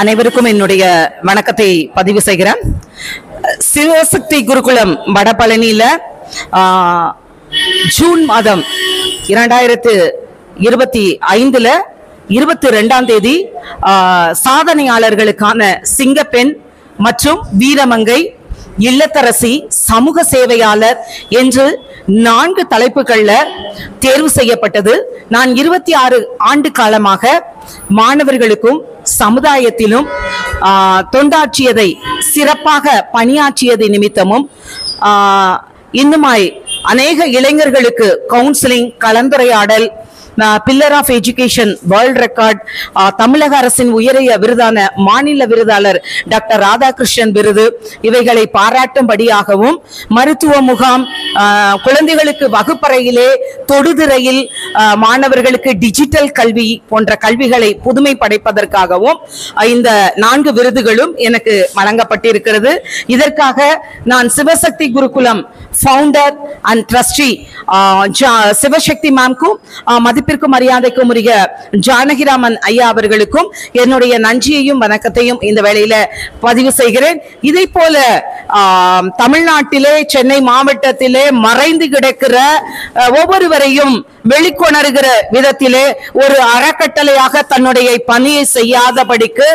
அனைவருக்கும் என்னுடைய வணக்கத்தை பதிவு செய்கிறேன். சிவசக்தி குருகுலம் வடபழனியில ஜூன் மாதம் 2025 22 சாதனையாளர்களுக்கான சிங்கப்பெண் மற்றும் வீரமங்கை, இல்லத்தரசி, சமூக சேவையாளர் என்று 4 தலைப்புகள்ல தேர்வு செய்யப்பட்டது. நான் 26 ஆண்டு காலமாக மாணவர்களுக்கும் சமுதாயத்திலும் தொண்டாற்றியதை, சிறப்பாக பணியாற்றியதை நிமித்தமும் இன்னுமாய் அநேக இளைஞர்களுக்கு கவுன்சிலிங், கலந்துரையாடல், pillar of education, world record, தமிழக அரசின் உயரிய விருதான மாநில விருதாளர் டாக்டர் ராதாகிருஷ்ணன் விருது, இவைகளை பாராட்டும்படியாகவும், மருத்துவ முகாம், குழந்தைகளுக்கு வகுப்பறையிலே தொடுதிரையில் மாணவர்களுக்கு டிஜிட்டல் கல்வி போன்ற கல்விகளை புதுமை படைப்பதற்காகவும் இந்த 4 விருதுகளும் எனக்கு வழங்கப்பட்டிருக்கிறது. இதற்காக நான் சிவசக்தி குருகுலம் ஃபவுண்டர் அண்ட் ட்ரஸ்டி சிவசக்தி மேம்க்கும் மதிப்பிற்கும் மரியாதைக்கும் உரிய ஜானகிராமன் ஐயா அவர்களுக்கும் என்னுடைய நன்றியையும் வணக்கத்தையும் இந்த வேளையில பதிவு செய்கிறேன். இதை போல தமிழ்நாட்டிலே, சென்னை மாவட்டத்திலே மறைந்து கிடக்கிற ஒவ்வொருவரையும் வெளிக்கொணர்கிற விதத்திலே ஒரு அறக்கட்டளையாக தன்னுடைய பணியை செய்யாதபடிக்கு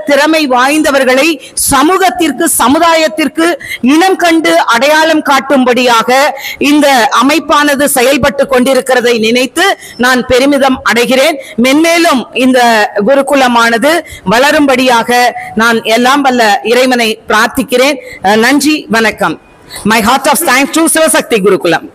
திறமை வாய்ந்தவர்களை சமூகத்திற்கு, சமுதாயத்திற்கு இனம் கண்டு அடையாளம் காட்டும்படியாக இந்த அமைப்பானது செயல்பட்டு கொண்டிருக்கிறதை நினைத்து நான் பெருமிதம் அடைகிறேன். மென்மேலும் இந்த குருகுலமானது வளரும்படியாக நான் எல்லாம் வல்ல இறைவனை பிரார்த்திக்கிறேன். நன்றி, வணக்கம். My heart of thanks to Sivasakthi Gurukulam.